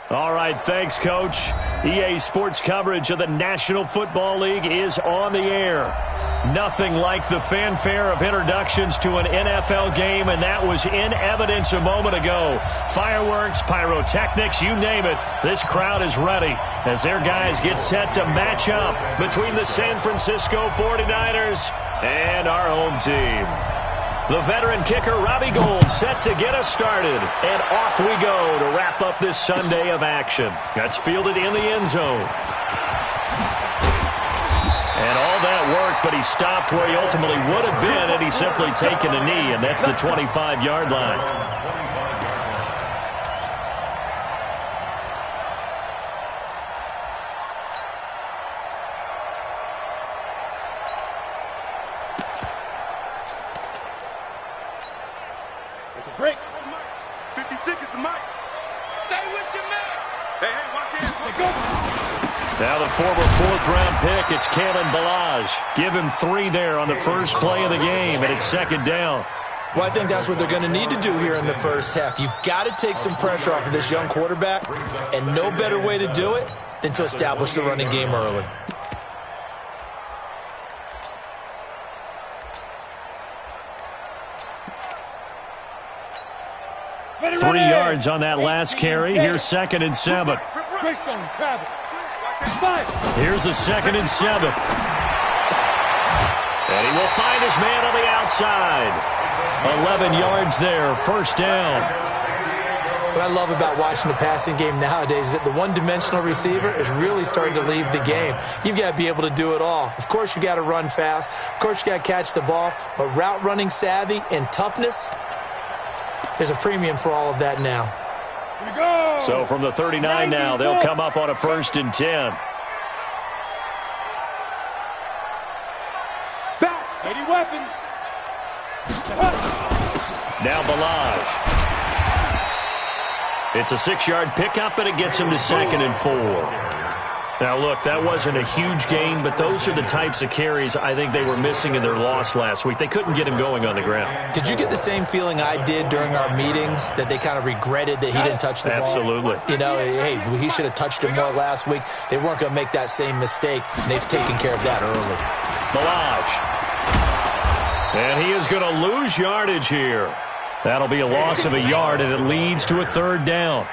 All right, thanks, Coach. EA Sports coverage of the National Football League is on the air. Nothing like the fanfare of introductions to an NFL game, and that was in evidence a moment ago. Fireworks, pyrotechnics, you name it. This crowd is ready as their guys get set to match up between the San Francisco 49ers and our home team. The veteran kicker, Robbie Gould, set to get us started. And off we go to wrap up this Sunday of action. That's fielded in the end zone. And all that work, but he stopped where he ultimately would have been had he simply taken a knee, and that's the 25-yard line. Break. 56 is the mic. Stay with your man. Hey, watch it. Go. Now the former fourth-round pick, it's Kalen Ballage. Give him 3 there on the first play of the game, and it's second down. Well, I think that's what they're going to need to do here in the first half. You've got to take some pressure off of this young quarterback, and no better way to do it than to establish the running game early. 3 yards on that last carry. Here's 2nd and 7. Here's a 2nd and 7. And he will find his man on the outside. 11 yards there, first down. What I love about watching the passing game nowadays is that the one-dimensional receiver is really starting to leave the game. You've got to be able to do it all. Of course, you got to run fast. Of course, you got to catch the ball. But route running savvy and toughness, there's a premium for all of that now. Here we go. So from the 39 now, they'll come up on a 1st and 10. Back. Ready weapon. Now Ballage. It's a 6-yard pickup, and it gets him to 2nd and 4. Now, look, that wasn't a huge gain, but those are the types of carries I think they were missing in their loss last week. They couldn't get him going on the ground. Did you get the same feeling I did during our meetings, that they kind of regretted that he didn't touch the ball? Absolutely. You know, hey, he should have touched it more last week. They weren't going to make that same mistake, and they've taken care of that early. Ballage. And he is going to lose yardage here. That'll be a loss of a yard, and it leads to a 3rd down.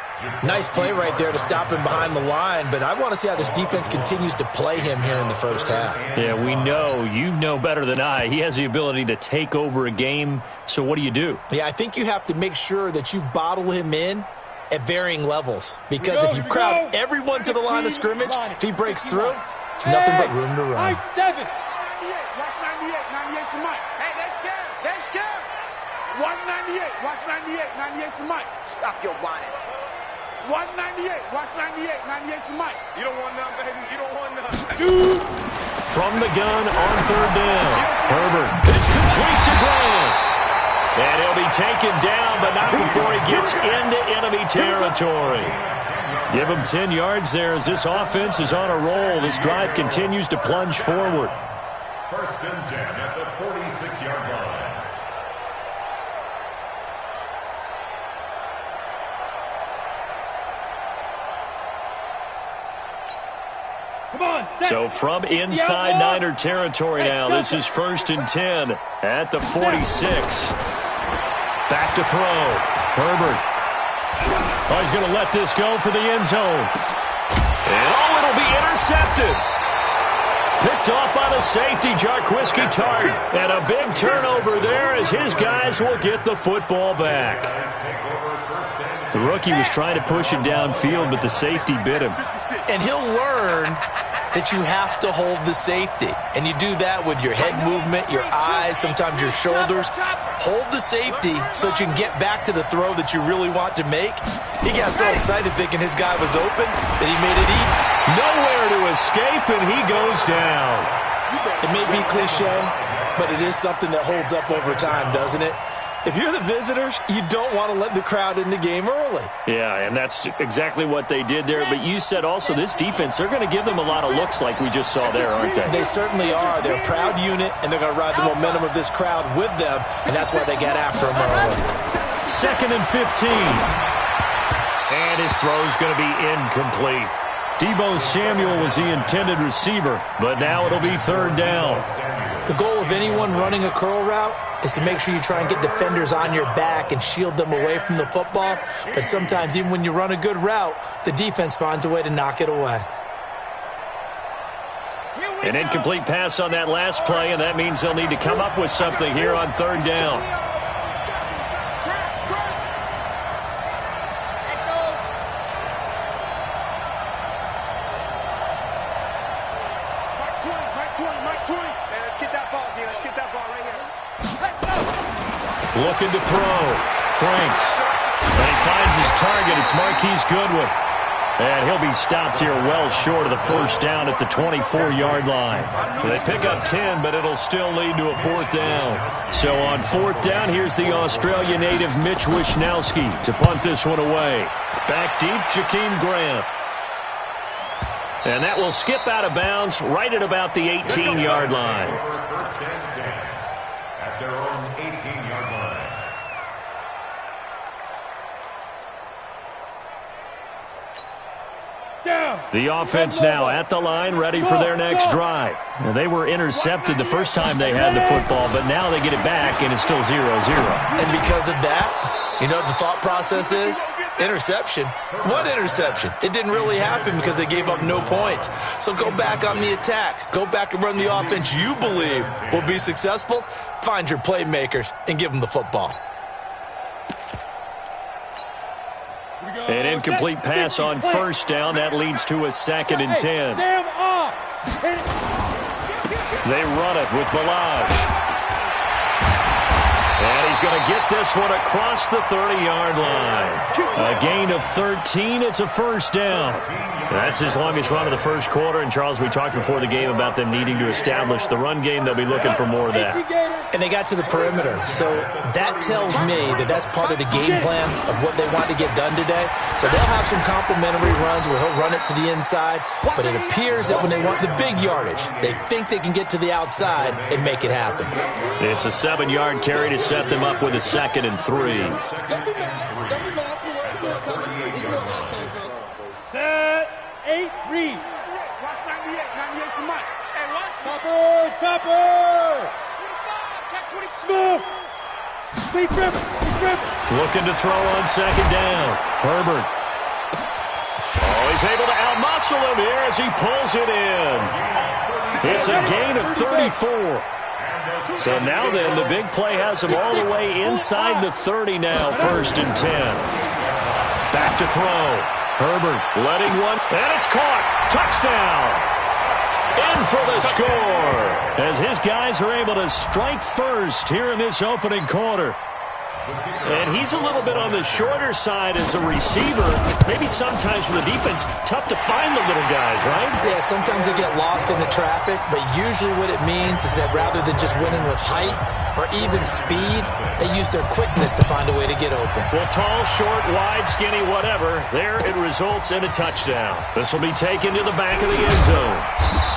Nice play right there to stop him behind the line, but I want to see how this defense continues to play him here in the first half. Yeah, we know. You know better than I. He has the ability to take over a game, so what do? Yeah, I think you have to make sure that you bottle him in at varying levels, because if you crowd everyone to the line of scrimmage, if he breaks through, it's nothing but room to run. 97. 98. Watch 98. 98's the mic. Hey, they're scared. They're scared. Watch 98. Watch 98. 98's the mic. Stop your whining. 198. Watch 98. 98's the mic. You don't want none, baby. You don't want none. Shoot! From the gun on 3rd down. Herbert. It's complete to Graham. And he'll be taken down, but not before he gets into enemy territory. Give him 10 yards there as this offense is on a roll. This drive continues to plunge forward. 1st and 10 at the 46-yard line. So from inside Niner territory now, this is 1st and 10 at the 46. Back to throw. Herbert. Oh, he's going to let this go for the end zone. And it'll be intercepted. Picked off by the safety, Jarquiski Tart. And a big turnover there as his guys will get the football back. The rookie was trying to push him downfield, but the safety bit him. And he'll learn that you have to hold the safety. And you do that with your head movement, your eyes, sometimes your shoulders. Hold the safety so that you can get back to the throw that you really want to make. He got so excited thinking his guy was open that he made it easy. Nowhere to escape, and he goes down. It may be cliche, but it is something that holds up over time, doesn't it? If you're the visitors, you don't want to let the crowd in the game early. Yeah, and that's exactly what they did there. But you said also this defense, they're going to give them a lot of looks like we just saw there, aren't they? They certainly are. They're a proud unit, and they're going to ride the momentum of this crowd with them, and that's why they got after them early. 2nd and 15. And his throw's going to be incomplete. Deebo Samuel was the intended receiver, but now it'll be third down. The goal of anyone running a curl route is to make sure you try and get defenders on your back and shield them away from the football. But sometimes even when you run a good route, the defense finds a way to knock it away. An incomplete pass on that last play, and that means they'll need to come up with something here on third down. Looking to throw. Franks. And he finds his target. It's Marquise Goodwin. And he'll be stopped here well short of the first down at the 24-yard line. They pick up 10, but it'll still lead to a fourth down. So on fourth down, here's the Australia native Mitch Wishnowsky to punt this one away. Back deep, Jakeem Grant. And that will skip out of bounds right at about the 18-yard line. First and 10 at their own 18-yard line. The offense now at the line, ready for their next drive. Well, they were intercepted the first time they had the football, but now they get it back, and it's still 0-0. And because of that, you know what the thought process is? Interception. What interception? It didn't really happen because they gave up no points. So go back on the attack. Go back and run the offense you believe will be successful. Find your playmakers and give them the football. An incomplete pass on first down. That leads to a 2nd and 10. They run it with Balaj. And he's going to get this one across the 30-yard line. A gain of 13. It's a first down. That's his longest run of the first quarter. And, Charles, we talked before the game about them needing to establish the run game. They'll be looking for more of that. And they got to the perimeter. So that tells me that that's part of the game plan of what they want to get done today. So they'll have some complimentary runs where he'll run it to the inside. But it appears that when they want the big yardage, they think they can get to the outside and make it happen. It's a 7-yard carry to set them up with a 2nd and 3. Set, 8, read. Watch 98. 98 to Mike. Hey, watch. Topper. Smooth. Big rip. Looking to throw on 2nd down. Herbert. Oh, he's able to outmuscle him here as he pulls it in. It's a gain of 34. So now then, the big play has him all the way inside the 30 now, 1st and 10. Back to throw. Herbert letting one, and it's caught. Touchdown. In for the score as his guys are able to strike first here in this opening quarter. And he's a little bit on the shorter side as a receiver. Maybe sometimes for the defense, tough to find the little guys, right? Yeah, sometimes they get lost in the traffic, but usually what it means is that rather than just winning with height or even speed, they use their quickness to find a way to get open. Well, tall, short, wide, skinny, whatever, there it results in a touchdown. This will be taken to the back of the end zone.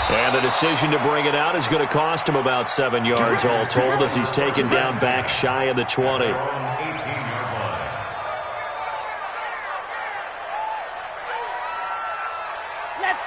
And the decision to bring it out is going to cost him about 7 yards all told as he's taken down back shy of the 20.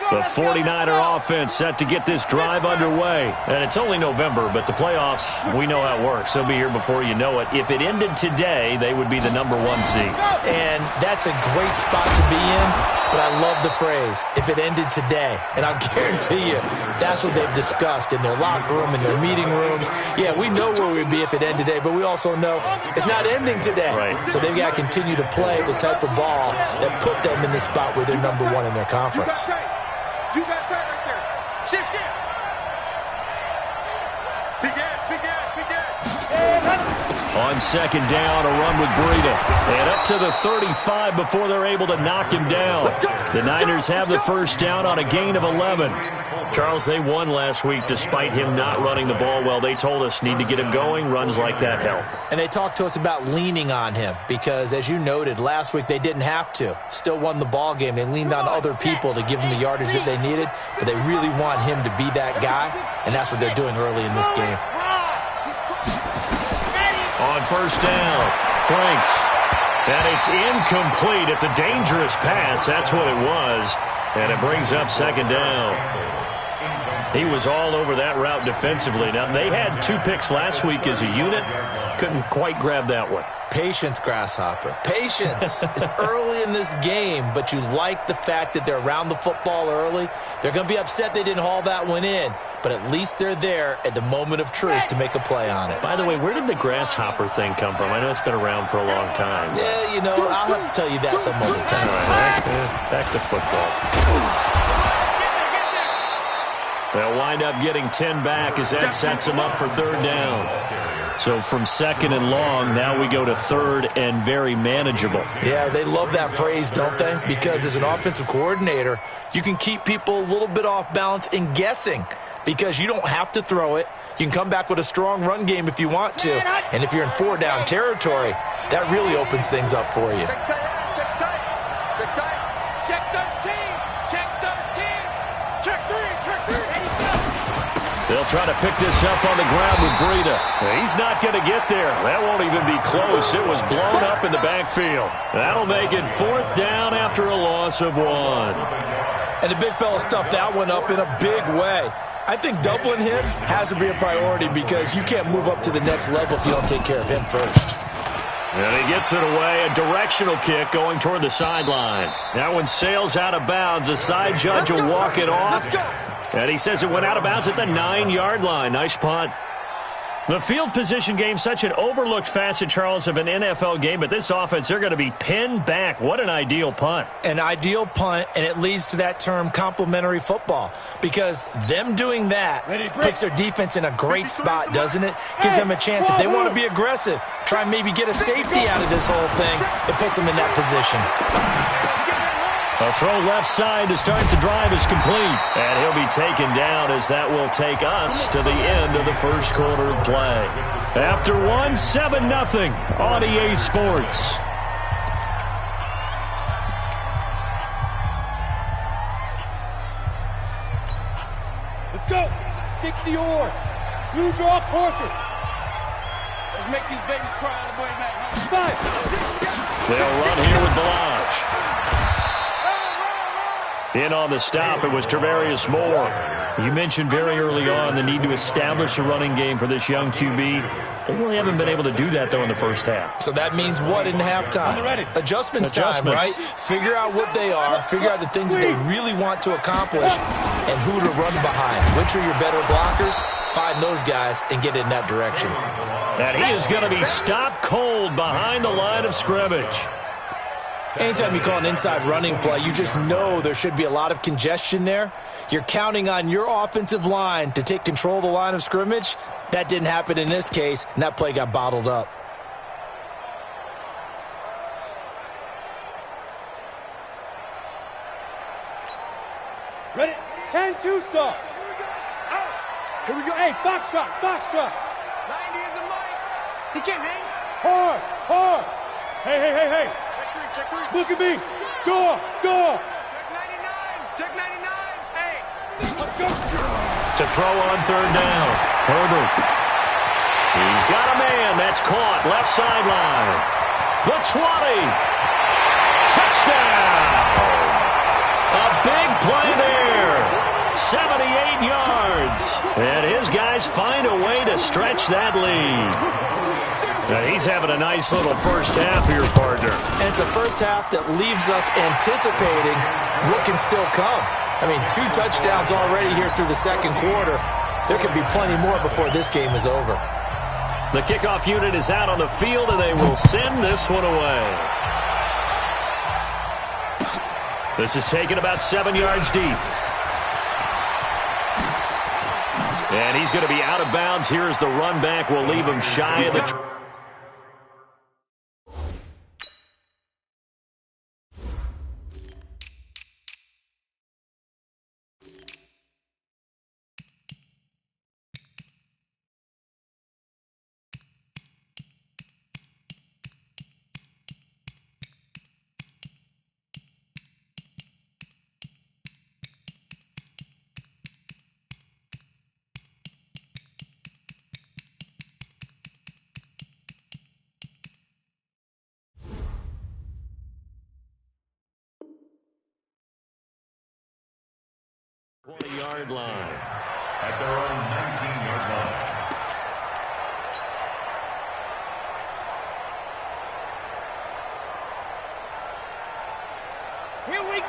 The 49er offense set to get this drive underway. And it's only November, but the playoffs, we know how it works. They'll be here before you know it. If it ended today, they would be the number 1 seed. And that's a great spot to be in, but I love the phrase, if it ended today. And I'll guarantee you, that's what they've discussed in their locker room, in their meeting rooms. Yeah, we know where we'd be if it ended today, but we also know it's not ending today. Right. So they've got to continue to play the type of ball that put them in the spot where they're number 1 in their conference. You got tight right there. Shift. Big ass. On 2nd down, a run with Breida. And up to the 35 before they're able to knock him down. The Niners have the first down on a gain of 11. Charles, they won last week despite him not running the ball well. They told us need to get him going. Runs like that help. And they talked to us about leaning on him because, as you noted, last week they didn't have to. Still won the ball game. They leaned on other people to give them the yardage that they needed, but they really want him to be that guy, and that's what they're doing early in this game. On first down, Franks. And it's incomplete. It's a dangerous pass. That's what it was. And it brings up second down. He was all over that route defensively. Now, they had 2 picks last week as a unit. Couldn't quite grab that one. Patience, Grasshopper. Patience. It's early in this game, but you like the fact that they're around the football early. They're going to be upset they didn't haul that one in, but at least they're there at the moment of truth to make a play on it. By the way, where did the grasshopper thing come from? I know it's been around for a long time. Yeah, you know, I'll have to tell you that some other time. All right, back to football. They'll wind up getting 10 back as that sets them up for third down. So from second and long, now we go to third and very manageable. Yeah, they love that phrase, don't they? Because as an offensive coordinator, you can keep people a little bit off balance and guessing because you don't have to throw it. You can come back with a strong run game if you want to. And if you're in 4-down territory, that really opens things up for you. They'll try to pick this up on the ground with Breida. He's not going to get there. That won't even be close. It was blown up in the backfield. That'll make it 4th down after a loss of 1. And the big fella stuffed that one up in a big way. I think doubling him has to be a priority because you can't move up to the next level if you don't take care of him first. And he gets it away. A directional kick going toward the sideline. That one sails out of bounds. The side judge will walk it off. And he says it went out of bounds at the 9-yard line. Nice punt. The field position game, such an overlooked facet, Charles, of an NFL game. But this offense, they're going to be pinned back. What an ideal punt. An ideal punt, and it leads to that term complementary football. Because them doing that puts their defense in a great spot, doesn't it? Gives them a chance. If they want to be aggressive, try and maybe get a safety out of this whole thing, it puts them in that position. A throw left side to start the drive is complete. And he'll be taken down as that will take us to the end of the first quarter of play. After 1, 7-0 on EA Sports. Let's go. 60 or blue draw Corker. Let's make these babies cry on the way back. 5. They'll run here with Balaj. In on the stop, it was Travarius Moore. You mentioned very early on the need to establish a running game for this young QB. They really haven't been able to do that, though, in the first half. So that means what in halftime? Adjustments time, right? Figure out what they are, figure out the things that they really want to accomplish, and who to run behind. Which are your better blockers? Find those guys and get in that direction. And he is going to be stopped cold behind the line of scrimmage. Anytime you call an inside running play, you just know there should be a lot of congestion there. You're counting on your offensive line to take control of the line of scrimmage. That didn't happen in this case, and that play got bottled up. Ready? 10-2 saw. Here we go. Hey, Foxtrot. 90 is a mic. He can't hang. Hard. Hey. Check 3. Look at me. Score. Check 99. Hey. Let's go. To throw on third down. Herbert. He's got a man. That's caught. Left sideline. The 20. Touchdown. A big play there. 78 yards. And his guys find a way to stretch that lead. And he's having a nice little first half here, partner. And it's a first half that leaves us anticipating what can still come. I mean, 2 touchdowns already here through the second quarter. There could be plenty more before this game is over. The kickoff unit is out on the field, and they will send this one away. This is taken about 7 yards deep. And he's going to be out of bounds. Here is the run back. We'll leave him shy of the... 20-yard line. At their own 19-yard line.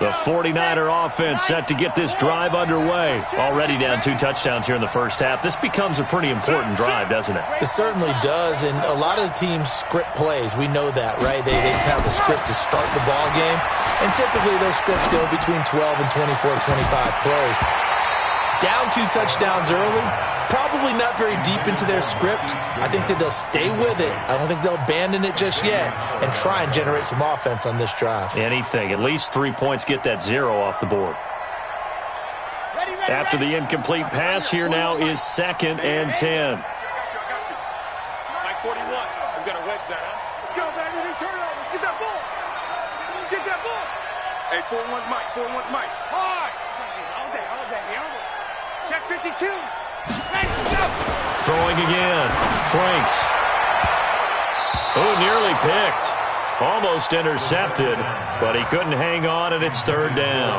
The 49er offense set to get this drive underway. Already down 2 touchdowns here in the first half. This becomes a pretty important drive, doesn't it? It certainly does, and a lot of the teams script plays. We know that, right? They have a script to start the ball game, and typically those scripts go between 12 and 24, 25 plays. Down 2 touchdowns early, probably not very deep into their script. I think that they'll stay with it. I don't think they'll abandon it just yet and try and generate some offense on this drive. Anything. At least 3 points, get that 0 off the board. After the incomplete pass, here now is 2nd and 10. Mike 41. We've got to wedge that, huh? Let's go, baby. They turn over. Get that ball. Get that ball. Hey, 4-1's Mike. 4-1's Mike. Hard. All day. Check 52. Ready, go. Throwing again. Franks. Oh, nearly picked. Almost intercepted, but he couldn't hang on, and it's 3rd down.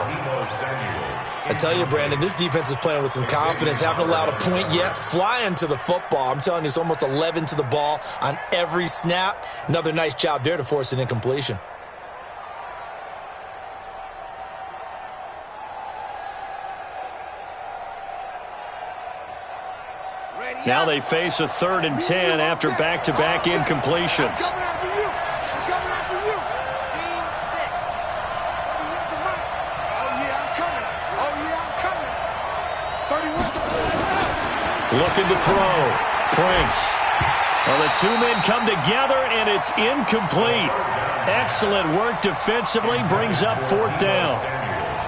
I tell you, Brandon, this defense is playing with some confidence. Haven't allowed a point yet. Flying to the football. I'm telling you, it's almost 11 to the ball on every snap. Another nice job there to force an incompletion. Now they face a 3rd and 10 after back-to-back incompletions. Coming after you. I'm coming after you. Scene 6. Oh, yeah, I'm coming. 31. Looking to throw. Franks. Well, the 2 men come together, and it's incomplete. Excellent work defensively. Brings up 4th down.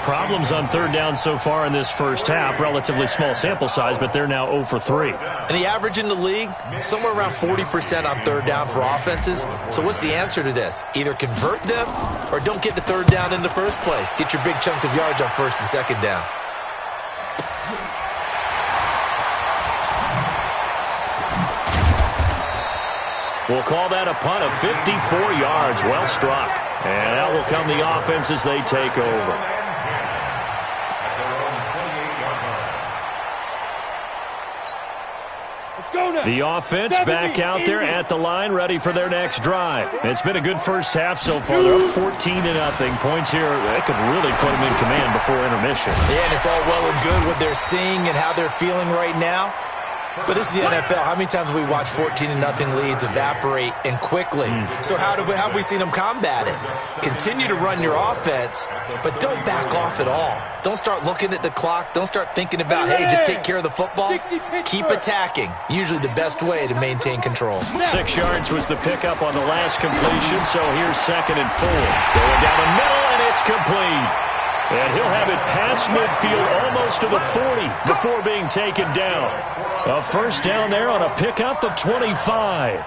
Problems on 3rd down so far in this first half. Relatively small sample size, but they're now 0 for 3. And the average in the league, somewhere around 40% on 3rd down for offenses. So what's the answer to this? Either convert them or don't get to 3rd down in the first place. Get your big chunks of yards on 1st and 2nd down. We'll call that a punt of 54 yards. Well struck. And out will come the offense as they take over. The offense back out there at the line, ready for their next drive. It's been a good first half so far. They're up 14-0. Points here, that could really put them in command before intermission. Yeah, and it's all well and good what they're seeing and how they're feeling right now. But this is the NFL. How many times have we watched 14-0 leads evaporate and quickly? So how have we seen them combat it? Continue to run your offense, but don't back off at all. Don't start looking at the clock. Don't start thinking about, hey, just take care of the football. Keep attacking. Usually the best way to maintain control. 6 yards was the pickup on the last completion, so here's 2nd and 4. Going down the middle, and it's complete. And he'll have it past midfield almost to the 40 before being taken down. A 1st down there on a pickup of 25.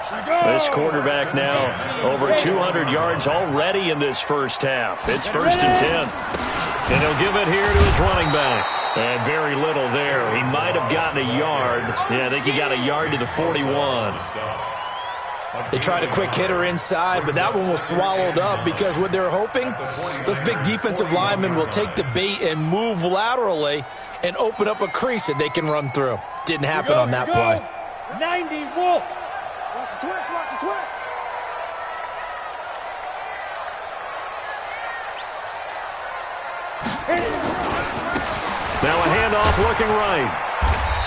This quarterback now over 200 yards already in this first half. It's 1st and 10. And he'll give it here to his running back. And very little there. He might have gotten a yard. Yeah, I think he got a yard to the 41. They tried a quick hitter inside, but that one was swallowed up because what they're hoping, those big defensive linemen will take the bait and move laterally and open up a crease that they can run through. Didn't happen on that play. 90 Wolf. Watch the twist. Watch the twist. Now a handoff looking right.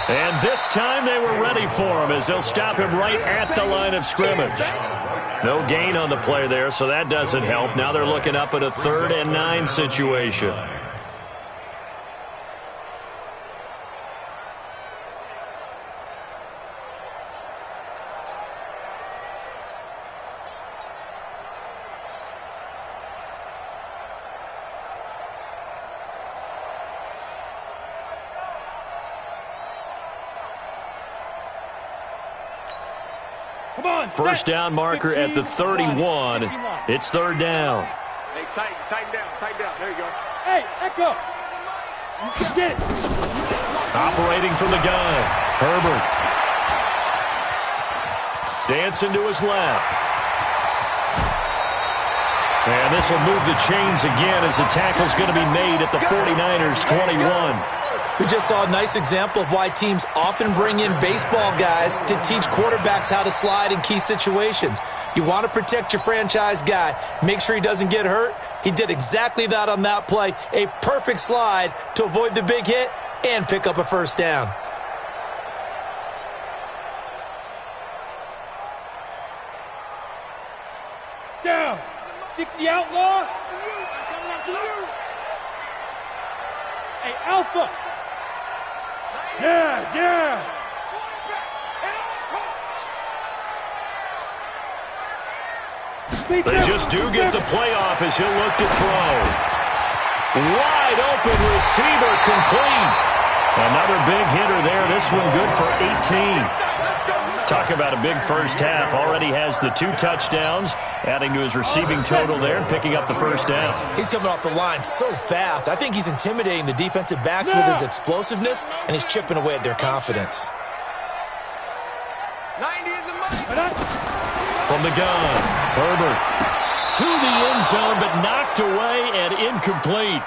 And this time they were ready for him as they'll stop him right at the line of scrimmage. No gain on the play there, so that doesn't help. Now they're looking up at a 3rd and 9 situation. First down marker at the 31. It's 3rd down. Hey, tighten down. There you go. Hey, Echo. You can get it. Operating from the gun. Herbert. Dancing to his left. And this will move the chains again as the tackle's going to be made at the 49ers' 21. We just saw a nice example of why teams often bring in baseball guys to teach quarterbacks how to slide in key situations. You want to protect your franchise guy. Make sure he doesn't get hurt. He did exactly that on that play. A perfect slide to avoid the big hit and pick up a first down. Down. 60 outlaw. Coming up to you. Hey, Alpha. Yes. They just do get the playoff as he'll look to throw. Wide open receiver complete. Another big hitter there. This one good for 18. Talk about a big first half. Already has the 2 touchdowns, adding to his receiving total there and picking up the first down. He's coming off the line so fast. I think he's intimidating the defensive backs with his explosiveness, and he's chipping away at their confidence. 90 is the money. From the gun, Herbert to the end zone, but knocked away and incomplete.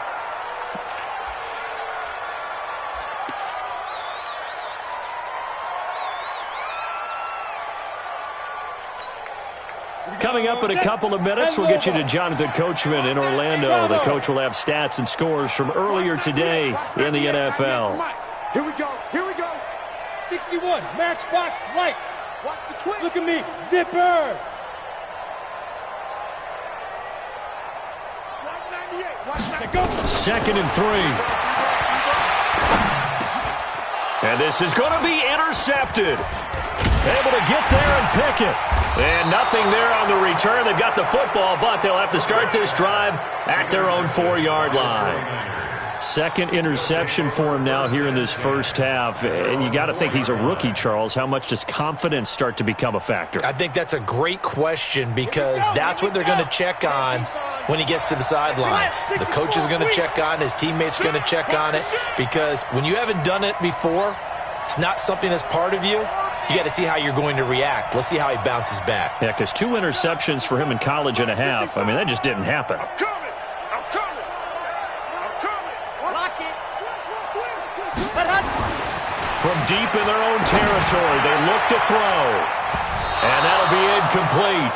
Coming up in a couple of minutes, we'll get you to Jonathan Coachman in Orlando. The coach will have stats and scores from earlier today in the NFL. Here we go. 61, matchbox lights. Watch the twist. Look at me, zipper. 198. Watch 98. 2nd and 3. And this is going to be intercepted. Able to get there and pick it. And nothing there on the return. They've got the football, but they'll have to start this drive at their own 4-yard line. 2nd interception for him now here in this first half. And you got to think he's a rookie, Charles. How much does confidence start to become a factor? I think that's a great question because that's what they're going to check on when he gets to the sidelines. The coach is going to check on it. His teammates are going to check on it because when you haven't done it before, it's not something that's part of you. You got to see how you're going to react. Let's see how he bounces back. Yeah, because 2 interceptions for him in college and a half. I mean, that just didn't happen. I'm coming. Lock it. From deep in their own territory, they look to throw. And that'll be incomplete.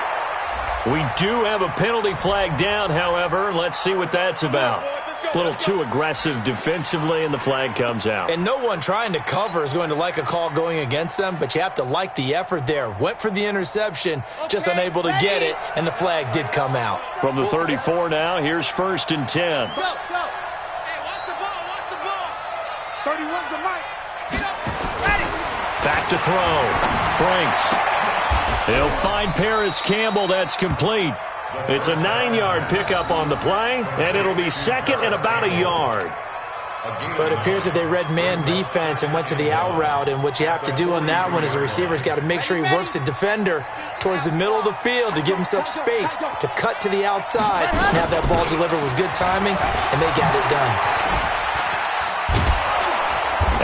We do have a penalty flag down, however. Let's see what that's about. A little too aggressive defensively, and the flag comes out. And no one trying to cover is going to like a call going against them, but you have to like the effort there. Went for the interception, just unable to get it, and the flag did come out. From the 34 now, here's 1st and 10. Go. Hey, watch the ball. 31's the mic. Ready. Back to throw. Franks. He'll find Paris Campbell. That's complete. It's a 9-yard pickup on the play, and it'll be 2nd and about a yard. But it appears that they read man defense and went to the out route, and what you have to do on that one is a receiver's got to make sure he works the defender towards the middle of the field to give himself space to cut to the outside and have that ball delivered with good timing, and they got it done.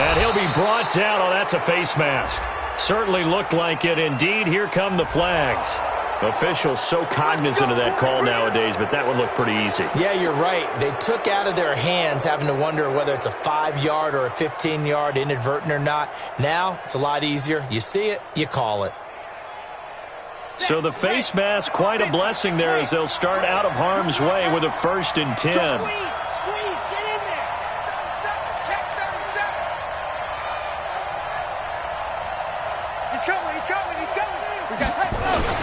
And he'll be brought down. Oh, that's a face mask. Certainly looked like it. Indeed, here come the flags. Officials so cognizant of that call nowadays, but that one looked pretty easy. Yeah, you're right. They took out of their hands having to wonder whether it's a 5-yard or a 15-yard inadvertent or not. Now, it's a lot easier. You see it, you call it. So the face mask, quite a blessing there as they'll start out of harm's way with a 1st and 10. Squeeze, get in there. 37, check 37. He's coming. We got time.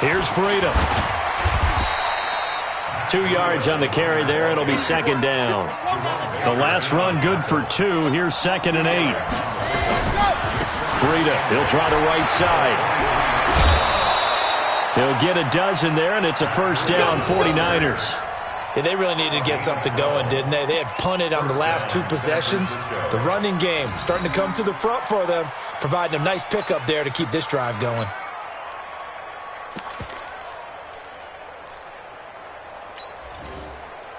Here's Breida. 2 yards on the carry there. It'll be 2nd down. The last run good for 2. Here's 2nd and 8. Breida, he'll try the right side. He'll get a dozen there, and it's a 1st down, 49ers. Yeah, they really needed to get something going, didn't they? They had punted on the last 2 possessions. The running game starting to come to the front for them, providing a nice pickup there to keep this drive going.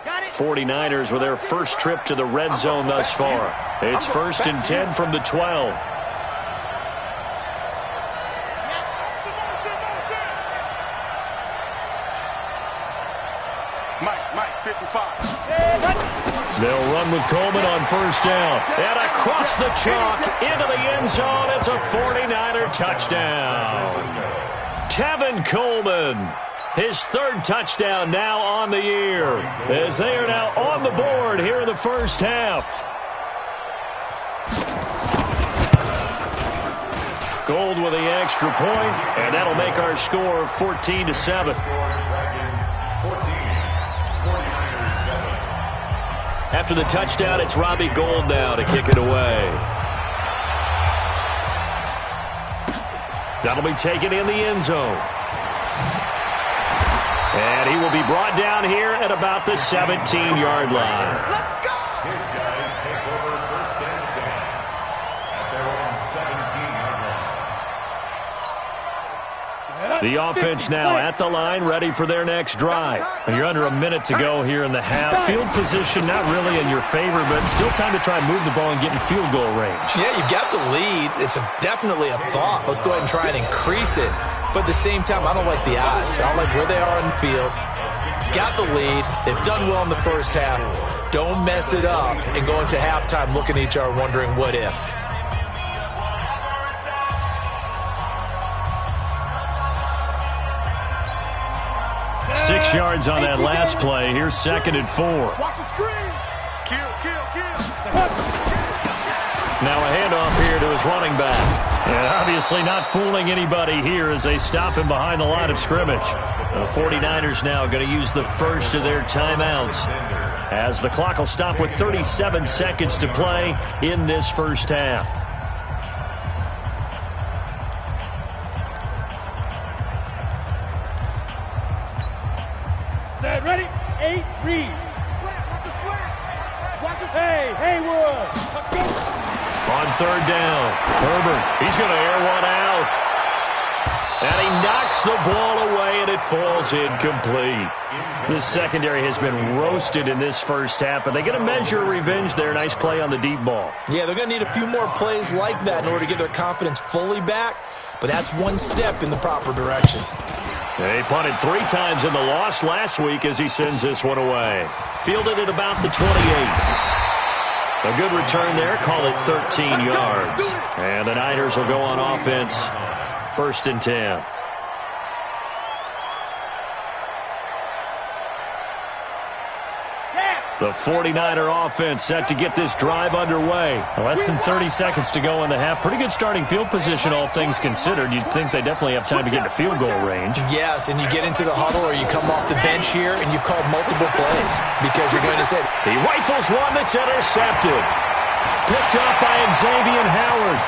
Got it. 49ers with their first trip to the red zone thus far. It's 1st and 10 from the 12. Mike, 55. They'll run with Coleman on first down. And across the chalk into the end zone. It's a 49er touchdown. Tevin Coleman, his third touchdown now on the year, as they are now on the board here in the first half. Gold with the extra point, and that'll make our score 14-7. After the touchdown, it's Robbie Gould now to kick it away. That'll be taken in the end zone. And he will be brought down here at about the 17-yard line. Let's go! His guys take over first and 10 at their own 17-yard line. The offense now at the line, ready for their next drive. And you're under a minute to go here in the half. Field position not really in your favor, but still time to try and move the ball and get in field goal range. Yeah, you've got the lead. It's definitely a thought. Let's go ahead and try and increase it. But at the same time, I don't like the odds. I don't like where they are on the field. Got the lead. They've done well in the first half. Don't mess it up and go into halftime looking at each other wondering what if. Six yards on that last play. Here's 2nd and 4. Watch the screen. Kill. Now a handoff here to his running back. And obviously not fooling anybody here as they stop him behind the line of scrimmage. The 49ers now going to use the first of their timeouts, as the clock will stop with 37 seconds to play in this first half. Set, ready, 8, read. Watch the slant. Watch the Hey, Haywood. Let's go. On third down, Herbert, he's going to air one out. And he knocks the ball away, and it falls incomplete. This secondary has been roasted in this first half, but they get a measure of revenge there. Nice play on the deep ball. Yeah, they're going to need a few more plays like that in order to get their confidence fully back, but that's one step in the proper direction. They punted 3 times in the loss last week as he sends this one away. Fielded at about the 28. A good return there. Call it 13 yards. And the Niners will go on offense. 1st and 10. The 49er offense set to get this drive underway. Less than 30 seconds to go in the half. Pretty good starting field position, all things considered. You'd think they definitely have time to get into field goal range. Yes, and you get into the huddle or you come off the bench here and you've called multiple plays because you're going to say, he rifles one that's intercepted. Picked up by Xavier Howard.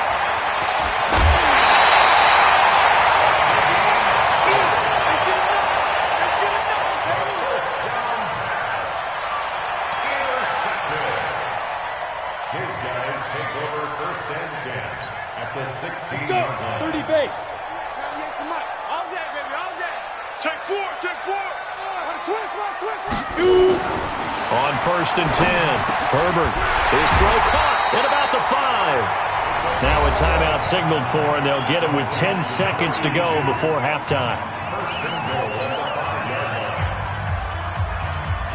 His guys take over first and 10 at the 16-yard Go. line. 30 base. 98 to Mike. All day, baby, all day. Take 4. Switch. On 1st and 10, Herbert, his throw caught at about the 5. Now a timeout signaled for, and they'll get it with 10 seconds to go before halftime. First and goal at the 5-yard line.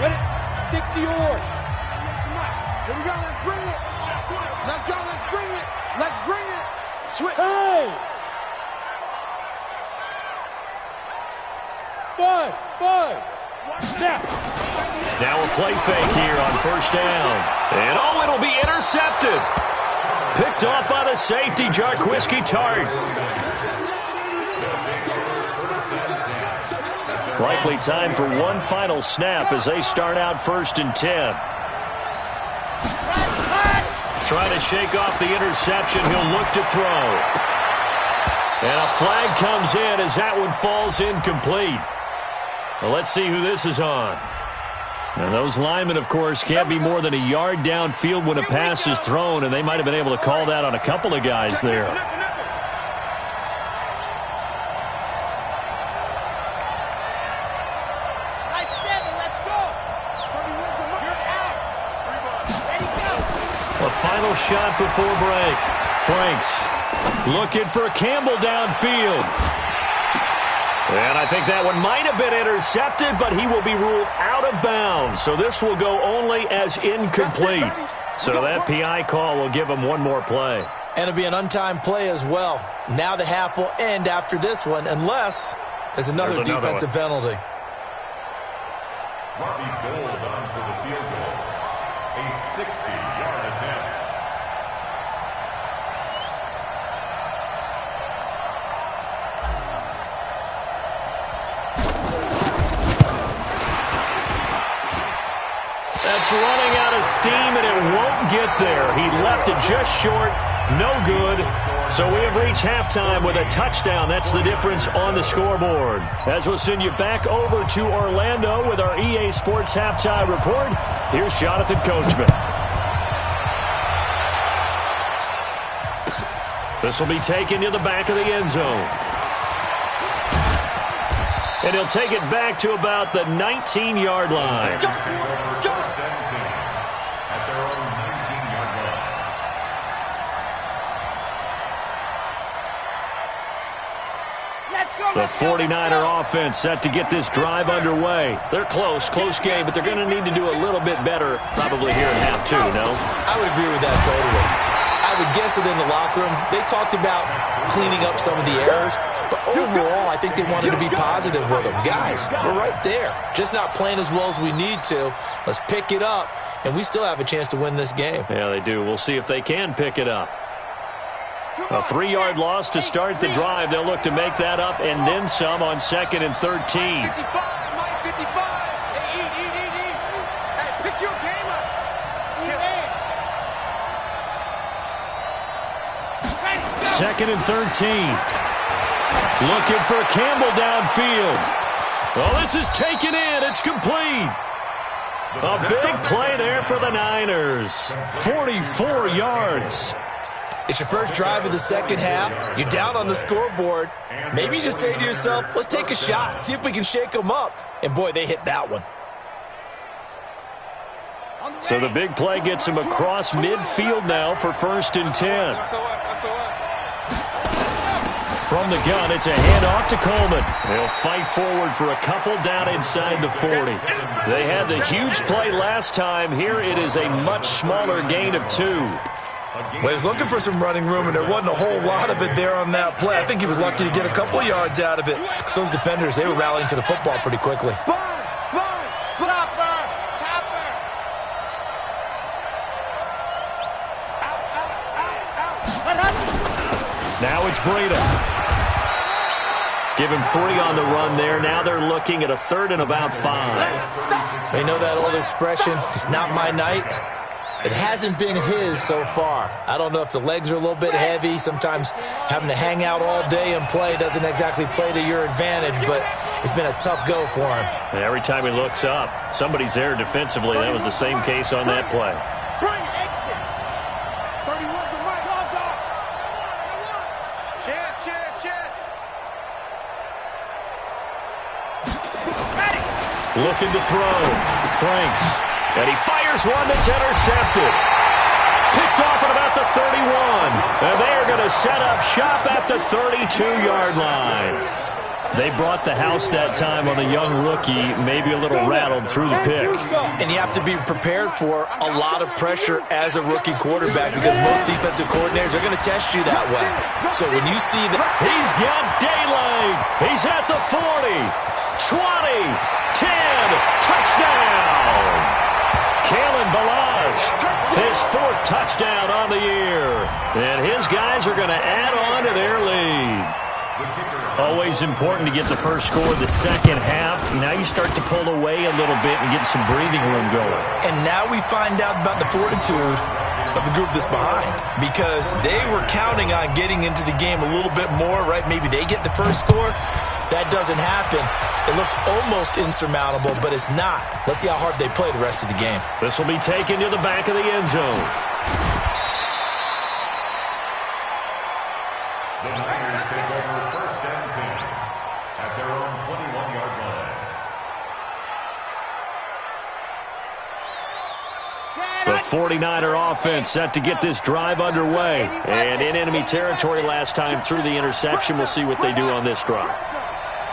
Ready, 60 yards. Here we go, let's bring it. Let's bring it. Switch. Hey! Buzz. Snap. Now a play fake here on 1st down. And it'll be intercepted. Picked off by the safety, Jarquiski Tart. Likely time for one final snap as they start out 1st and 10. Trying to shake off the interception. He'll look to throw. And a flag comes in as that one falls incomplete. Well, let's see who this is on. And those linemen, of course, can't be more than a yard downfield when a pass is thrown, and they might have been able to call that on a couple of guys there. A final shot before break. Franks looking for Campbell downfield. And I think that one might have been intercepted, but he will be ruled out of bounds. So this will go only as incomplete. So that PI call will give him one more play. And it'll be an untimed play as well. Now the half will end after this one, unless there's another defensive penalty. Robbie Gould on for the field goal. A 60-yard attempt. That's running out of steam, and it won't get there. He left it just short. No good. So we have reached halftime with a touchdown. That's the difference on the scoreboard. As we'll send you back over to Orlando with our EA Sports Halftime Report, here's Jonathan Coachman. This will be taken to the back of the end zone. And he'll take it back to about the 19-yard line. Let's go. At their own 19-yard line. The 49er offense set to get this drive underway. They're close game, but they're going to need to do a little bit better probably here in half two, no? I would agree with that totally. I would guess it in the locker room. They talked about cleaning up some of the errors, but overall, I think they wanted to be positive with them. Guys, we're right there. Just not playing as well as we need to. Let's pick it up, and we still have a chance to win this game. Yeah, they do. We'll see if they can pick it up. A 3-yard loss to start the drive. They'll look to make that up and then some on 2nd and 13. 55, Mike 55. Hey, eat. Hey, pick your game up. Second and 13. Looking for Campbell downfield. Well, this is taken in. It's complete. A big play there for the Niners. 44 yards. It's your first drive of the second half. You're down on the scoreboard. Maybe you just say to yourself, let's take a shot, see if we can shake them up. And, boy, they hit that one. So the big play gets him across midfield now for 1st and 10. From the gun, it's a handoff to Coleman. They'll fight forward for a couple down inside the 40. They had the huge play last time. Here it is a much smaller gain of 2. Well, he was looking for some running room, and there wasn't a whole lot of it there on that play. I think he was lucky to get a couple yards out of it. Because those defenders, they were rallying to the football pretty quickly. Now it's Breida. Give him 3 on the run there. Now they're looking at a 3rd and about 5. They know that old expression, it's not my night. It hasn't been his so far. I don't know if the legs are a little bit heavy. Sometimes having to hang out all day and play doesn't exactly play to your advantage, but it's been a tough go for him. And every time he looks up, somebody's there defensively. That was the same case on that play. Bring exit. 31's the mic. Chance. Looking to throw. Franks. And he fires one that's intercepted. Picked off at about the 31. And they are going to set up shop at the 32-yard line. They brought the house that time on a young rookie, maybe a little rattled through the pick. And you have to be prepared for a lot of pressure as a rookie quarterback because most defensive coordinators are going to test you that way. So when you see that... He's got daylight. He's at the 40, 20, 10, touchdown. Kalen Ballage, his 4th touchdown on the year. And his guys are going to add on to their lead. Always important to get the first score of the second half. Now you start to pull away a little bit and get some breathing room going. And now we find out about the fortitude of the group that's behind because they were counting on getting into the game a little bit more, right? Maybe they get the first score. That doesn't happen. It looks almost insurmountable, but it's not. Let's see how hard they play the rest of the game. This will be taken to the back of the end zone. The Niners take over 1st and 10 at their own 21-yard line. The 49er offense set to get this drive underway. And in enemy territory last time through the interception. We'll see what they do on this drive.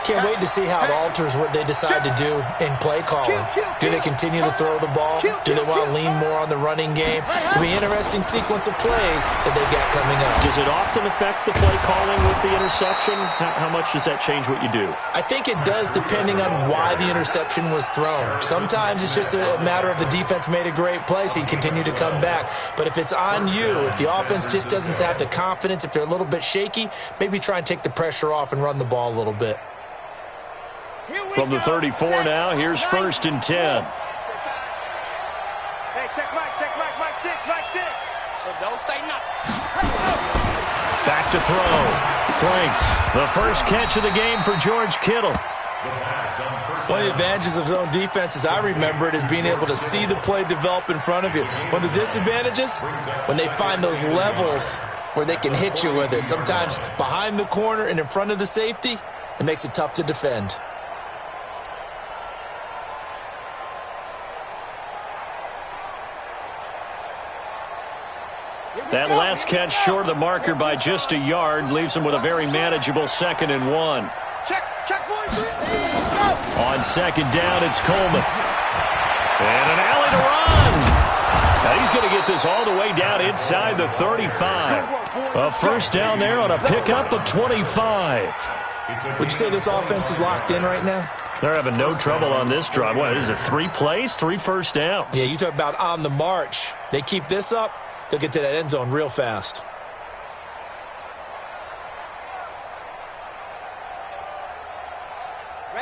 can't wait to see how it alters what they decide to do in play calling. Do they continue to throw the ball? Do they want to lean more on the running game? It'll be an interesting sequence of plays that they've got coming up. Does it often affect the play calling with the interception? How much does that change what you do? I think it does, depending on why the interception was thrown. Sometimes it's just a matter of the defense made a great play, so you continue to come back. But if it's on you, if the offense just doesn't have the confidence, if they're a little bit shaky, maybe try and take the pressure off and run the ball a little bit. From the 34 now, here's 1st and 10. Hey, check Mike 6, Mike 6. So don't say nothing. Back to throw. Franks, the first catch of the game for George Kittle. One of the advantages of zone defense, as I remember it, is being able to see the play develop in front of you. One of the disadvantages, when they find those levels where they can hit you with it, sometimes behind the corner and in front of the safety, it makes it tough to defend. That last catch short of the marker by just a yard leaves them with a very manageable 2nd and 1. Check 43. On 2nd down, it's Coleman. And an alley to run. Now he's going to get this all the way down inside the 35. A first down there on a pickup of 25. Would you say this offense is locked in right now? They're having no trouble on this drive. What is it, 3 plays, 3 first downs? Yeah, you talk about on the march. They keep this up, they'll get to that end zone real fast.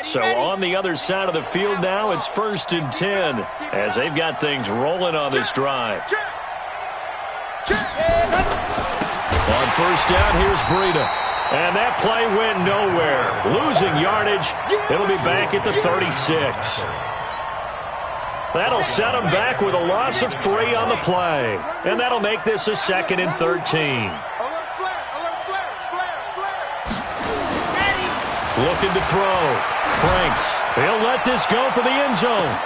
So on the other side of the field now, it's 1st and 10 as they've got things rolling on this drive. On 1st down, here's Breida. And that play went nowhere. Losing yardage. It'll be back at the 36. That'll set them back with a loss of 3 on the play. And that'll make this a 2nd and 13. Looking to throw. Franks, he'll let this go for the end zone.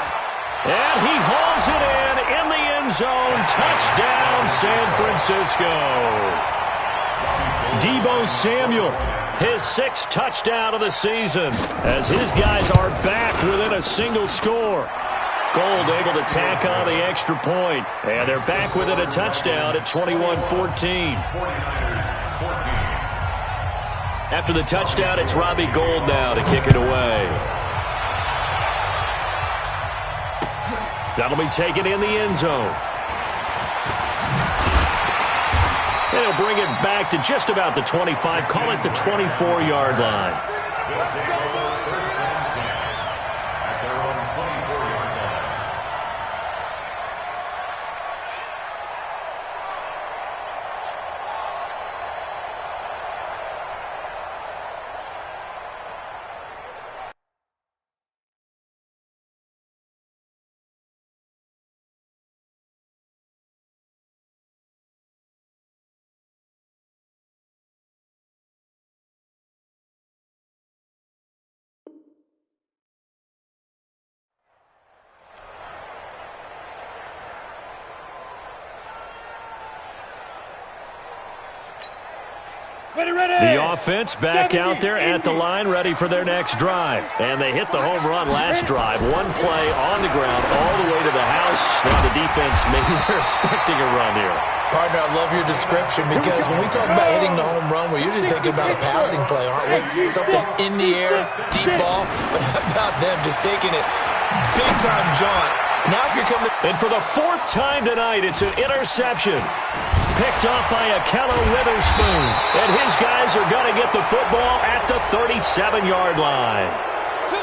And he hauls it in the end zone. Touchdown, San Francisco. Deebo Samuel, his 6th touchdown of the season, as his guys are back within a single score. Gold able to tack on the extra point, and they're back within a touchdown at 21-14. After the touchdown, it's Robbie Gould now to kick it away. That'll be taken in the end zone. They'll bring it back to just about the 25, call it the 24-yard line. The offense back out there at the line, ready for their next drive. And they hit the home run last drive. 1 play on the ground all the way to the house. Now the defense, maybe they're expecting a run here. Partner, I love your description because when we talk about hitting the home run, we're usually thinking about a passing play, aren't we? Something in the air, deep ball. But how about them just taking it big-time jaunt? Now if you're coming... And for the 4th time tonight, it's an interception. Picked off by Akello Witherspoon. And his guys are going to get the football at the 37-yard line.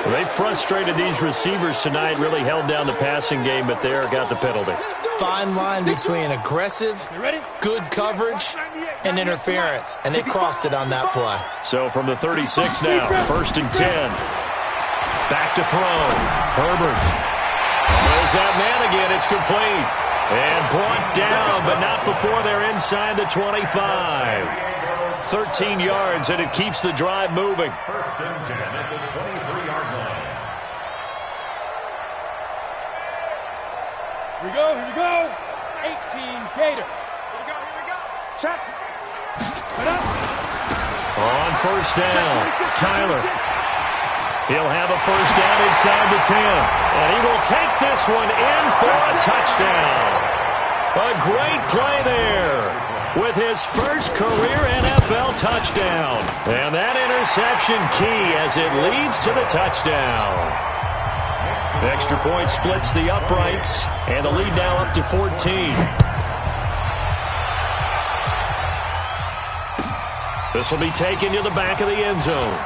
Well, they frustrated these receivers tonight, really held down the passing game, but there got the penalty. Fine line between aggressive, good coverage, and interference. And they crossed it on that play. So from the 36 now, 1st and 10. Back to throw. Herbert. There's that man again. It's complete. And brought down, but not before they're inside the 25. 13 yards, and it keeps the drive moving. 1st and 10 at the 23-yard line. Here we go. 18 Gator. Here we go. Check. On 1st down, Tyler. He'll have a first down inside the 10. And he will take this one in for a touchdown. A great play there with his first career NFL touchdown. And that interception key as it leads to the touchdown. Extra point splits the uprights, and the lead now up to 14. This will be taken to the back of the end zone.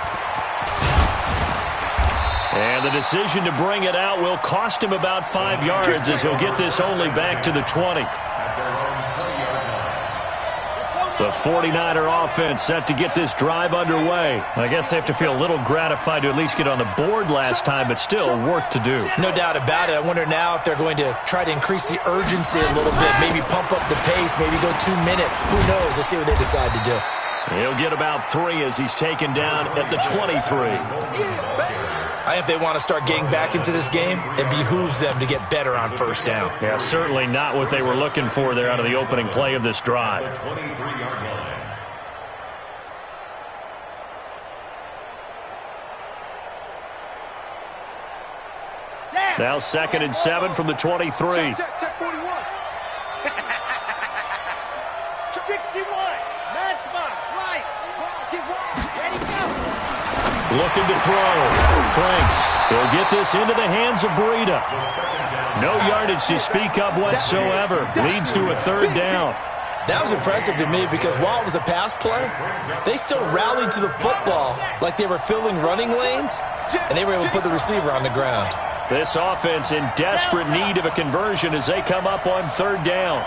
And the decision to bring it out will cost him about 5 yards as he'll get this only back to the 20. The 49er offense set to get this drive underway. I guess they have to feel a little gratified to at least get on the board last time, but still work to do. No doubt about it. I wonder now if they're going to try to increase the urgency a little bit, maybe pump up the pace, maybe go 2 minute. Who knows? Let's see what they decide to do. He'll get about 3 as he's taken down at the 23. I think if they want to start getting back into this game, it behooves them to get better on first down. Yeah, certainly not what they were looking for there out of the opening play of this drive. Now 2nd and 7 from the 23. Check 41. 61. Matchbox. Right. Ready, go. Looking to throw. Franks will get this into the hands of Breida. No yardage to speak of whatsoever. Leads to a 3rd down. That was impressive to me because while it was a pass play, they still rallied to the football like they were filling running lanes, and they were able to put the receiver on the ground. This offense in desperate need of a conversion as they come up on 3rd down.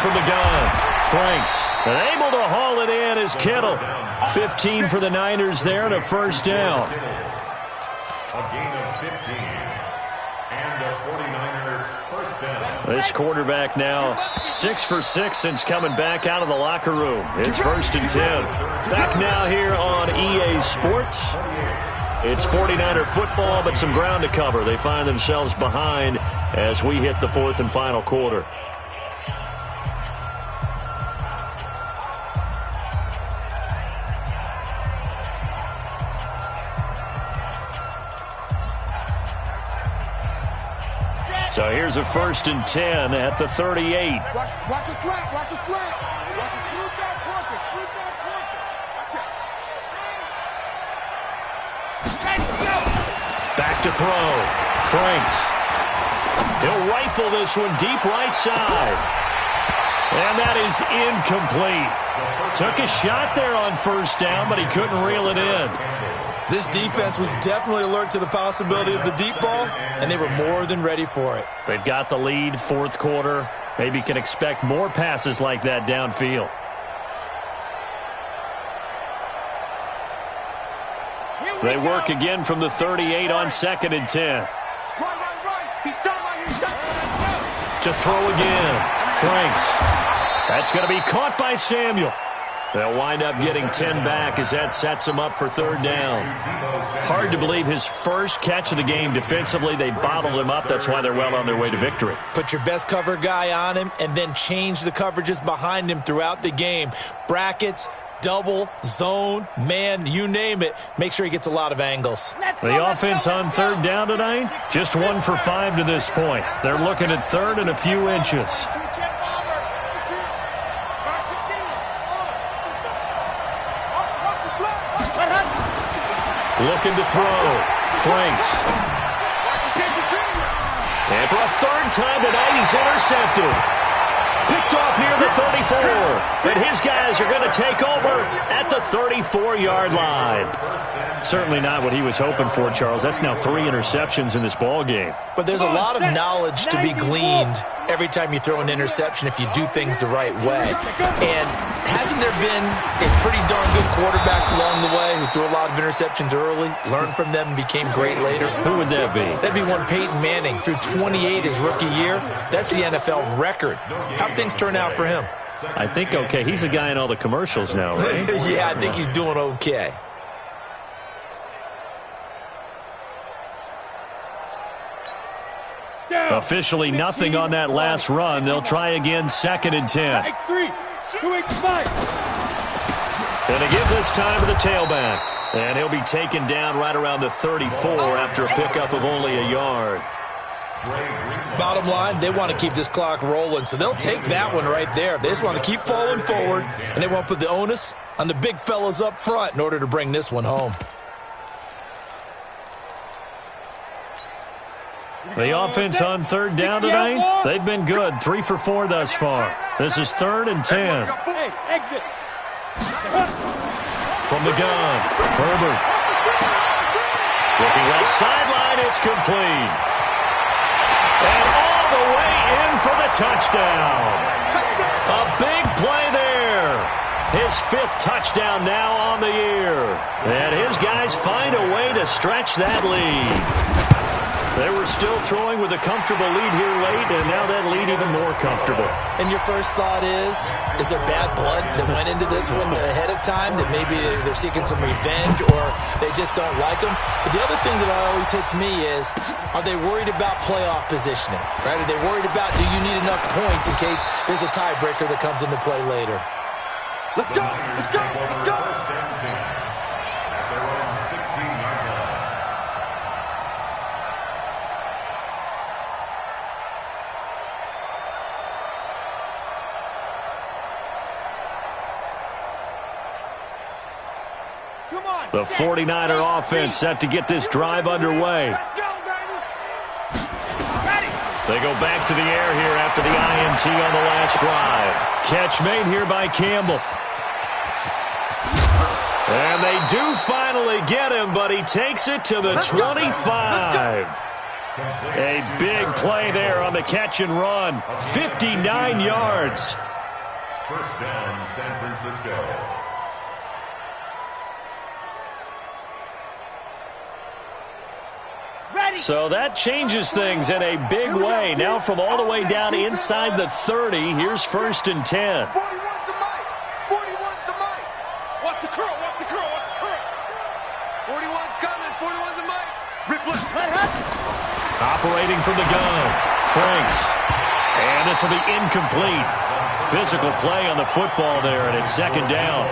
From the gun, Franks, and able to haul it in as Kittle. 15 for the Niners there and a first down. A gain of 15 and a 49er first down. This quarterback now 6 for 6 since coming back out of the locker room. It's 1st and 10. Back now here on EA Sports. It's 49er football, but some ground to cover. They find themselves behind as we hit the 4th and final quarter. So here's a 1st and 10 at the 38. Watch the slant. Watch the slant. Watch the slant down quarter. Slant down quarter. Watch it. Back to throw. Franks. He'll rifle this one deep right side. And that is incomplete. Took a shot there on 1st down, but he couldn't reel it in. This defense was definitely alert to the possibility of the deep ball, and they were more than ready for it. They've got the lead, 4th quarter. Maybe can expect more passes like that downfield. They work again from the 38 on 2nd and 10. To throw again. Franks. That's going to be caught by Samuel. They'll wind up getting 10 back as that sets them up for 3rd down. Hard to believe his first catch of the game defensively. They bottled him up. That's why they're well on their way to victory. Put your best cover guy on him and then change the coverages behind him throughout the game. Brackets, double, zone, man, you name it. Make sure he gets a lot of angles. The offense on 3rd down tonight, just 1 for 5 to this point. They're looking at 3rd and a few inches. Looking to throw. Franks. And for a 3rd time tonight, he's intercepted. Picked off near the 34. And his guys are going to take over at the 34-yard line. Certainly not what he was hoping for, Charles. That's now 3 interceptions in this ball game. But there's a lot of knowledge to be gleaned every time you throw an interception if you do things the right way. And hasn't there been a pretty darn good quarterback along the way who threw a lot of interceptions early, learned from them, and became great later? Who would that be? That'd be one Peyton Manning. Threw 28 his rookie year. That's the NFL record. How'd things turn out for him? I think okay. He's a guy in all the commercials now, right? Yeah, I think he's doing okay. Officially nothing on that last run. They'll try again, 2nd and 10. X3, 2X5. Going to give this time to the tailback. And he'll be taken down right around the 34 after a pickup of only a yard. Bottom line, they want to keep this clock rolling, so they'll take that one right there. They just want to keep falling forward, and they want to put the onus on the big fellas up front in order to bring this one home. The offense on 3rd down tonight, they've been good. 3 for 4 thus far. This is 3rd and 10. Hey, exit. From the gun, Herbert. Looking left sideline, it's complete. And all the way in for the touchdown. A big play there. His 5th touchdown now on the year. And his guys find a way to stretch that lead. They were still throwing with a comfortable lead here late, and now that lead even more comfortable. And your first thought is there bad blood that went into this one ahead of time, that maybe they're seeking some revenge or they just don't like them? But the other thing that always hits me is, are they worried about playoff positioning? Right? Are they worried about, do you need enough points in case there's a tiebreaker that comes into play later? Let's go. Let's go. Let's go. The 49er offense set to get this drive underway. They go back to the air here after the INT on the last drive. Catch made here by Campbell. And they do finally get him, but he takes it to the 25. A big play there on the catch and run. 59 yards. First down, San Francisco. So that changes things in a big way. Now from all the way down inside the 30, here's 1st and 10. 41's the mic. 41's the mic. Watch the curl. Watch the curl. Watch the curl. 41's coming. 41's the mic. Rip left. Let happen. Operating from the gun. Franks. And this will be incomplete. Physical play on the football there, and it's 2nd down.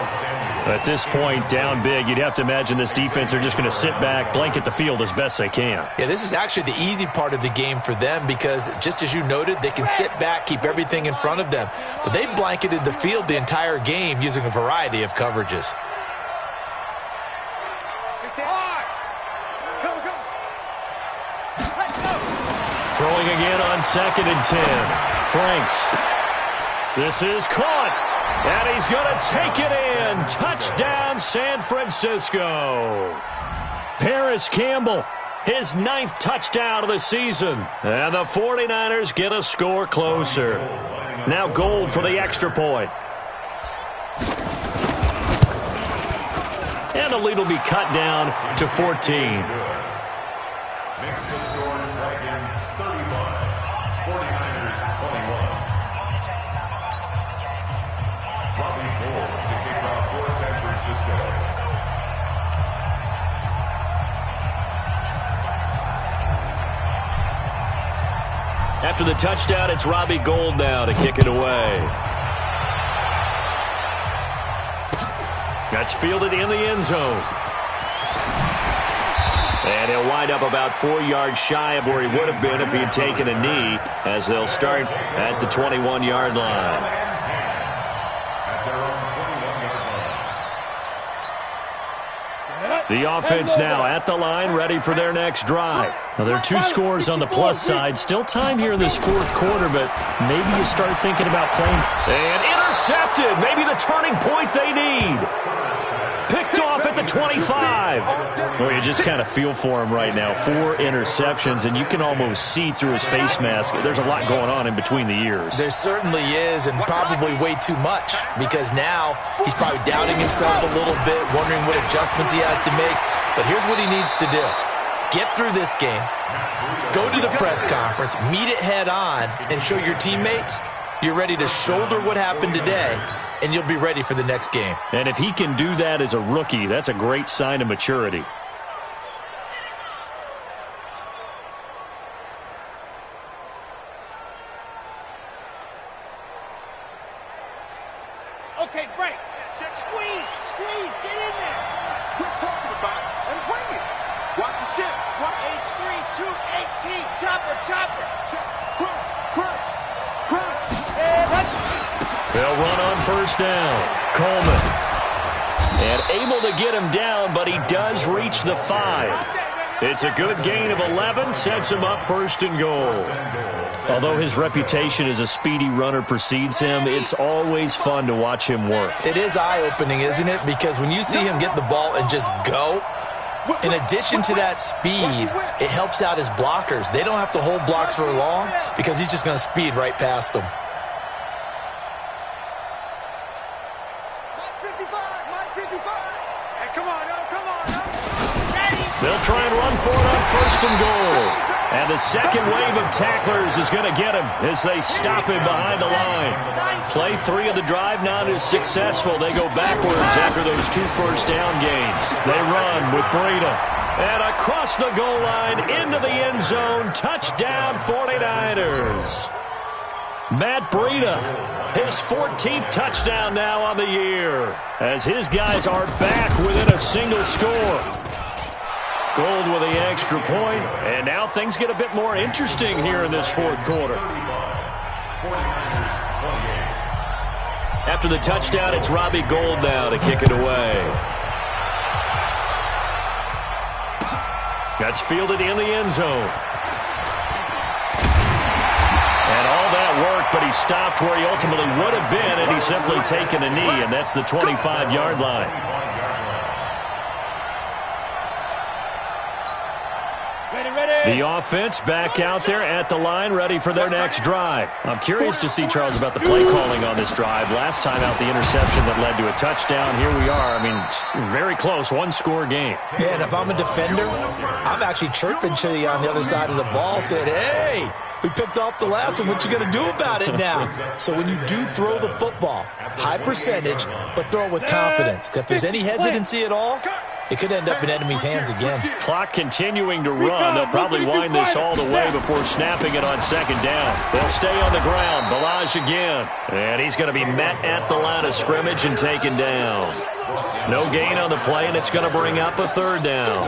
At this point, down big, you'd have to imagine this defense are just going to sit back, blanket the field as best they can. Yeah, this is actually the easy part of the game for them because, just as you noted, they can sit back, keep everything in front of them. But they've blanketed the field the entire game using a variety of coverages. Throwing again on 2nd and 10. Franks. This is caught. And he's going to take it in. Touchdown, San Francisco. Paris Campbell, his 9th touchdown of the season. And the 49ers get a score closer. Now Gold for the extra point. And the lead will be cut down to 14. Makes the score Dragons 31, 49ers 21. Robbie Gould to kick off for San Francisco. After the touchdown, it's Robbie Gould now to kick it away. That's fielded in the end zone. And he'll wind up about 4 yards shy of where he would have been if he had taken a knee, as they'll start at the 21-yard line. The offense now at the line, ready for their next drive. Now, there are 2 scores on the plus side. Still time here in this 4th quarter, but maybe you start thinking about playing. And intercepted. Maybe the turning point they need. Picked off at the 25. Well, you just kind of feel for him right now. 4 interceptions, and you can almost see through his face mask. There's a lot going on in between the ears. There certainly is, and probably way too much, because now he's probably doubting himself a little bit, wondering what adjustments he has to make. But here's what he needs to do. Get through this game, go to the press conference, meet it head on, and show your teammates You're ready to shoulder what happened today, and you'll be ready for the next game. And if he can do that as a rookie, that's a great sign of maturity. Okay, break. Squeeze, get in there. Quit talking about it and bring it. Watch the ship. Watch H3, 218, chopper. Crunch. They'll run on first down. Coleman. And able to get him down, but he does reach the 5. It's a good gain of 11, sets him up first and goal. Although his reputation as a speedy runner precedes him, it's always fun to watch him work. It is eye-opening, isn't it? Because when you see him get the ball and just go, in addition to that speed, it helps out his blockers. They don't have to hold blocks for long because he's just going to speed right past them. They'll try and run for it on first and goal. And the second wave of tacklers is going to get him as they stop him behind the line. Play 3 of the drive not as successful. They go backwards after those 2 first down gains. They run with Breida. And across the goal line into the end zone. Touchdown 49ers. Matt Breida, his 14th touchdown now on the year, as his guys are back within a single score. Gold with the extra point, and now things get a bit more interesting here in this fourth quarter. After the touchdown, it's Robbie Gould now to kick it away. That's fielded in the end zone. And all that work, but he stopped where he ultimately would have been, and he's simply taken a knee, and that's the 25-yard line. The offense back out there at the line, ready for their next drive. I'm curious to see, Charles, about the play calling on this drive. Last time out, the interception that led to a touchdown. Here we are. I mean, very close, one-score game. Yeah, and if I'm a defender, I'm actually chirping to you on the other side of the ball, saying, hey, we picked off the last one. What you going to do about it now? So when you do throw the football, high percentage, but throw it with confidence. If there's any hesitancy at all, it could end up in enemy's hands again. Clock continuing to run. They'll probably wind this all the way before snapping it on second down. They'll stay on the ground. Balaj again. And he's going to be met at the line of scrimmage and taken down. No gain on the play, and it's going to bring up a third down.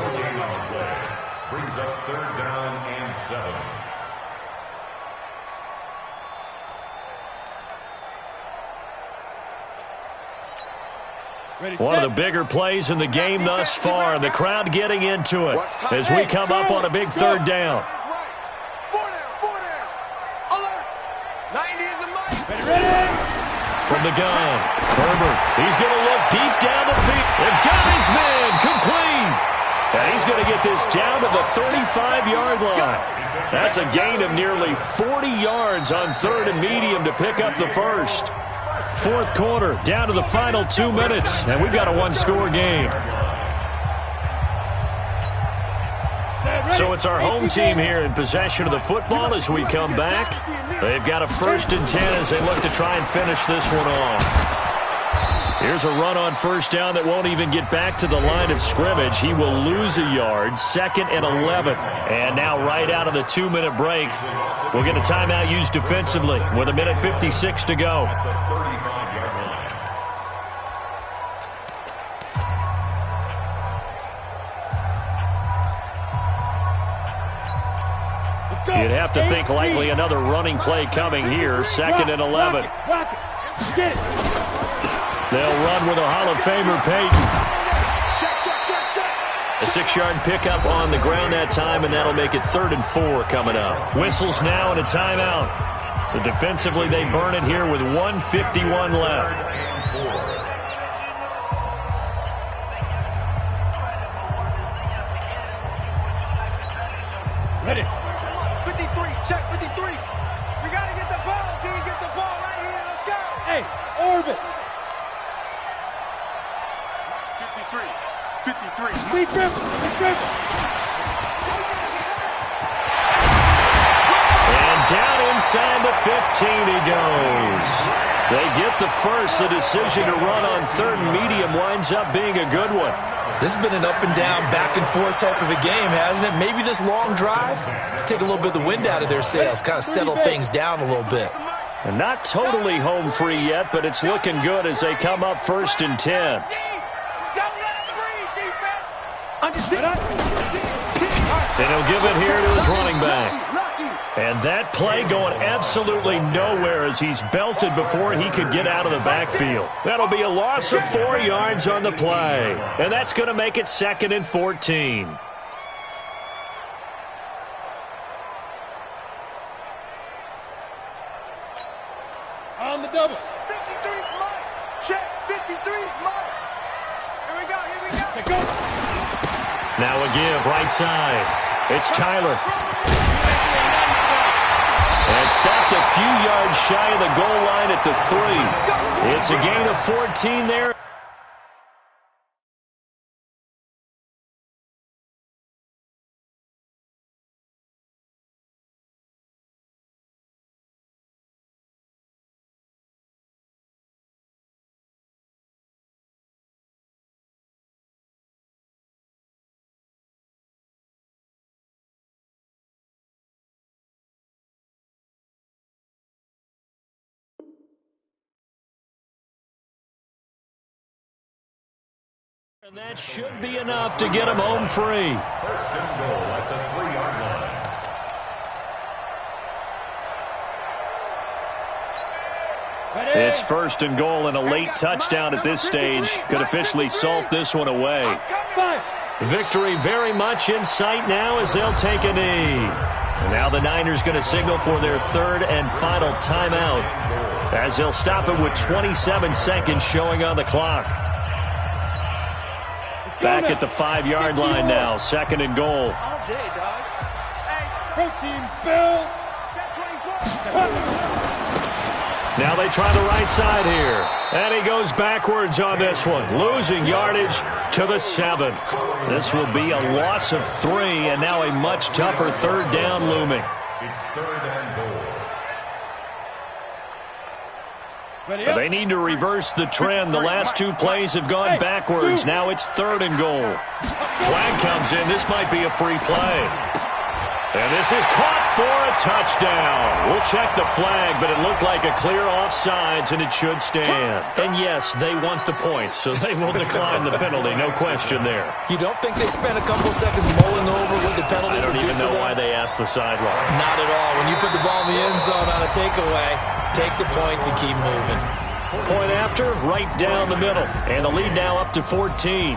Brings up third down and 7. One of the bigger plays in the game thus far, and the crowd getting into it as we come up on a big third down. 4 down. Alert. 90 is a mic. From the gun, Herbert. He's going to look deep down the field. The guy's man complete. And he's going to get this down to the 35-yard line. That's a gain of nearly 40 yards on third and medium to pick up the first. Fourth quarter, down to the final 2 minutes, and we've got a one-score game. So it's our home team here in possession of the football as we come back. They've got a 1st and 10 as they look to try and finish this one off. Here's a run on first down that won't even get back to the line of scrimmage. He will lose a yard, 2nd and 11. And now right out of the 2-minute break, we'll get a timeout used defensively with 1:56 to go. You'd have to think likely another running play coming here, 2nd and 11. Get it. They'll run with a Hall of Famer, Peyton. A 6-yard pickup on the ground that time, and that'll make it 3rd and 4 coming up. Whistles now and a timeout. So defensively, they burn it here with 1:51 left. Ready. 53, check 53. We got to get the ball, D. Get the ball right here. Let's go. Hey, orbit. 53. We grip. And down Inside the 15 he goes. They get the first. The decision to run on third and medium winds up being a good one. This has been an up-and-down, back-and-forth type of a game, hasn't it? Maybe this long drive take a little bit of the wind out of their sails, kind of settle things down a little bit. And not totally home free yet, but it's looking good as they come up 1st and 10. And he'll give it here to his running back. And that play going absolutely nowhere as he's belted before he could get out of the backfield. That'll be a loss of 4 yards on the play. And that's going to make it 2nd and 14. On the double. 53's Mike. Check. 53's Mike. Here we go. Take go. Now a give right side. It's Tyler. And stopped a few yards shy of the goal line at the 3. It's a gain of 14 there. And that should be enough to get him home free. 1st and goal at the 3-yard line. It's 1st and goal and a late touchdown at this stage could officially salt this one away. Victory very much in sight now as they'll take a knee. And now the Niners going to signal for their 3rd and final timeout as they'll stop it with 27 seconds showing on the clock. Back at the 5-yard line now, 2nd and goal. All day, dog. Protein spill. Now they try the right side here. And he goes backwards on this one, losing yardage to the 7. This will be a loss of 3, and now a much tougher 3rd down looming. It's 3rd and goal. They need to reverse the trend. The last 2 plays have gone backwards. Now it's 3rd and goal. Flag comes in. This might be a free play. And this is caught for a touchdown. We'll check the flag, but it looked like a clear offsides, and it should stand. And yes, they want the points, so they will decline the penalty. No question there. You don't think they spent a couple seconds mulling over what the penalty I don't would do even for know them? why they asked the sideline. Not at all. When you put the ball in the end zone on a takeaway, take the points and keep moving. Point after, right down the middle. And the lead now up to 14.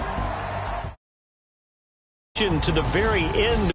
To the very end.